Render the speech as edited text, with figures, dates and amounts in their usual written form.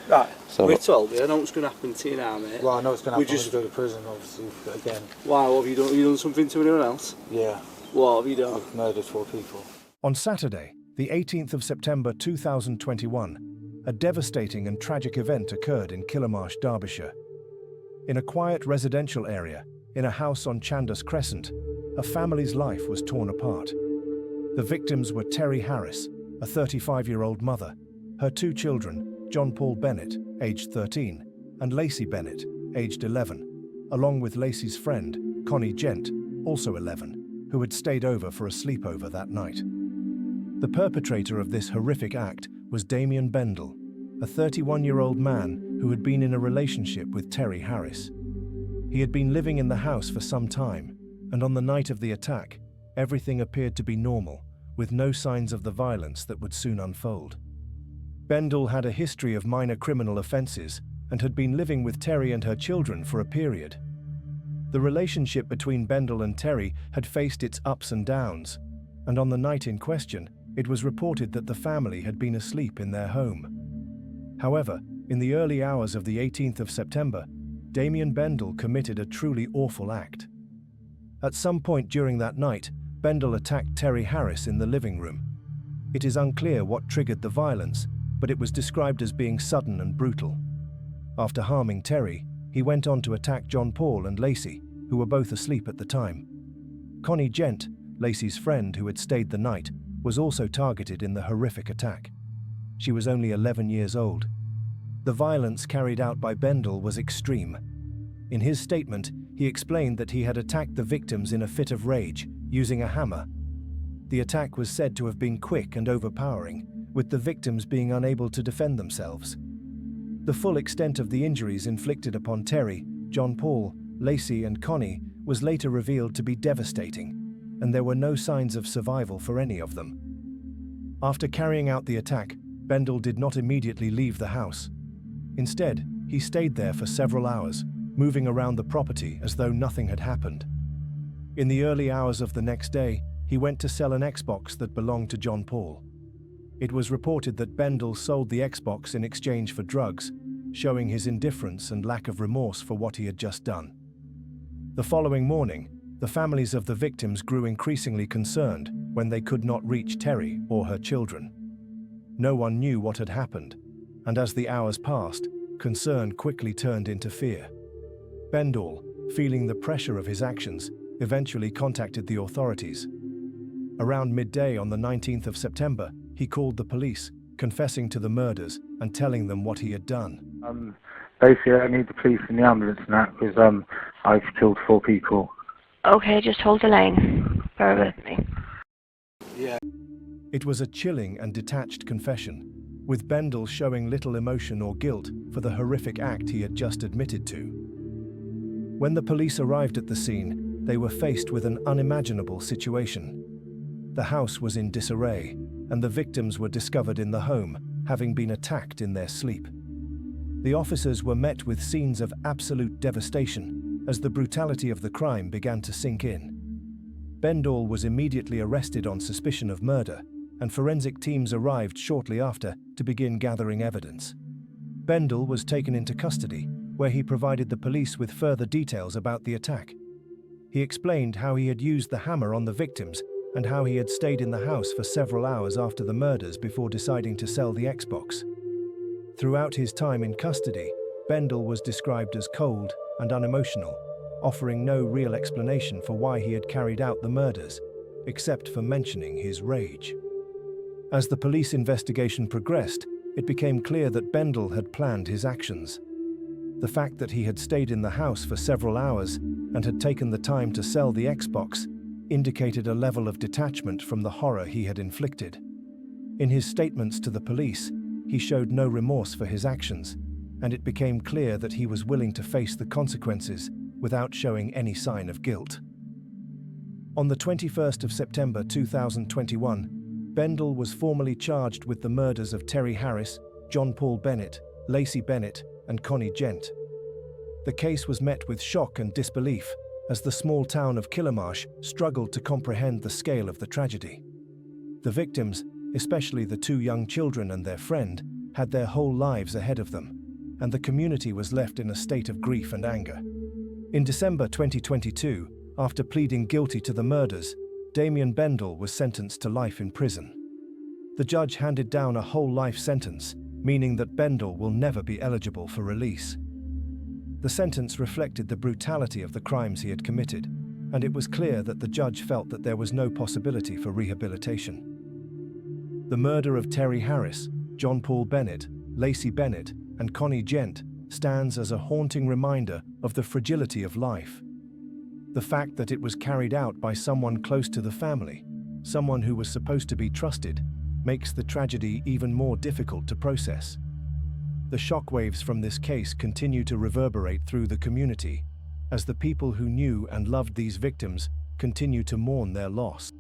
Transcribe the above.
Right, So, we're told, I know what's going to happen to you now, mate. Well, I know it's going to happen We just- when you go to prison, obviously, but again, Why, what have you done? Have you done something to anyone else? yeah, What have you done? I've murdered 4 people. On Saturday, the 18th of September 2021, a devastating and tragic event occurred in Killemarsh, Derbyshire. In a quiet residential area, in a house on Chandos Crescent, a family's life was torn apart. The victims were Terry Harris, a 35-year-old mother, her 2 children, John Paul Bennett, aged 13, and Lacey Bennett, aged 11, along with Lacey's friend, Connie Gent, also 11, who had stayed over for a sleepover that night. The perpetrator of this horrific act was Damien Bendall, a 31-year-old man who had been in a relationship with Terry Harris. He had been living in the house for some time, and on the night of the attack, everything appeared to be normal, with no signs of the violence that would soon unfold. Bendall had a history of minor criminal offenses and had been living with Terry and her children for a period. The relationship between Bendall and Terry had faced its ups and downs, and on the night in question, it was reported that the family had been asleep in their home. However, in the early hours of the 18th of September, Damien Bendall committed a truly awful act. At some point during that night, Bendall attacked Terry Harris in the living room. It is unclear what triggered the violence, but it was described as being sudden and brutal. After harming Terry, he went on to attack John Paul and Lacey, who were both asleep at the time. Connie Gent, Lacey's friend who had stayed the night, was also targeted in the horrific attack. She was only 11 years old. The violence carried out by Bendall was extreme. In his statement, he explained that he had attacked the victims in a fit of rage, using a hammer. The attack was said to have been quick and overpowering, with the victims being unable to defend themselves. The full extent of the injuries inflicted upon Terry, John Paul, Lacey and Connie was later revealed to be devastating, and there were no signs of survival for any of them. After carrying out the attack, Bendall did not immediately leave the house. Instead, he stayed there for several hours, moving around the property as though nothing had happened. In the early hours of the next day, he went to sell an Xbox that belonged to John Paul. It was reported that Bendall sold the Xbox in exchange for drugs, showing his indifference and lack of remorse for what he had just done. The following morning, the families of the victims grew increasingly concerned when they could not reach Terry or her children. No one knew what had happened, and as the hours passed, concern quickly turned into fear. Bendall, feeling the pressure of his actions, eventually contacted the authorities. Around midday on the 19th of September, he called the police, confessing to the murders and telling them what he had done. Basically, I need the police and the ambulance and that because I've killed 4 people. Okay, just hold the line. Bear with me. Yeah. It was a chilling and detached confession, with Bendall showing little emotion or guilt for the horrific act he had just admitted to. When the police arrived at the scene, they were faced with an unimaginable situation. The house was in disarray, and the victims were discovered in the home, having been attacked in their sleep. The officers were met with scenes of absolute devastation as the brutality of the crime began to sink in. Bendall was immediately arrested on suspicion of murder, and forensic teams arrived shortly after to begin gathering evidence. Bendall was taken into custody, where he provided the police with further details about the attack. He explained how he had used the hammer on the victims and how he had stayed in the house for several hours after the murders before deciding to sell the Xbox. Throughout his time in custody, Bendall was described as cold and unemotional, offering no real explanation for why he had carried out the murders, except for mentioning his rage. As the police investigation progressed, it became clear that Bendall had planned his actions. The fact that he had stayed in the house for several hours and had taken the time to sell the Xbox indicated a level of detachment from the horror he had inflicted. In his statements to the police, he showed no remorse for his actions, and it became clear that he was willing to face the consequences without showing any sign of guilt. On the 21st of September 2021, Bendall was formally charged with the murders of Terry Harris, John Paul Bennett, Lacey Bennett, and Connie Gent. The case was met with shock and disbelief as the small town of Killemarsh struggled to comprehend the scale of the tragedy. The victims, especially the 2 young children and their friend, had their whole lives ahead of them. and the community was left in a state of grief and anger. In December 2022, after pleading guilty to the murders, Damien Bendall was sentenced to life in prison. The judge handed down a whole life sentence, meaning that Bendall will never be eligible for release. The sentence reflected the brutality of the crimes he had committed, and it was clear that the judge felt that there was no possibility for rehabilitation. The murder of Terry Harris, John Paul Bennett, Lacey Bennett, and Connie Gent stands as a haunting reminder of the fragility of life. The fact that it was carried out by someone close to the family, someone who was supposed to be trusted, makes the tragedy even more difficult to process. The shockwaves from this case continue to reverberate through the community, as the people who knew and loved these victims continue to mourn their loss.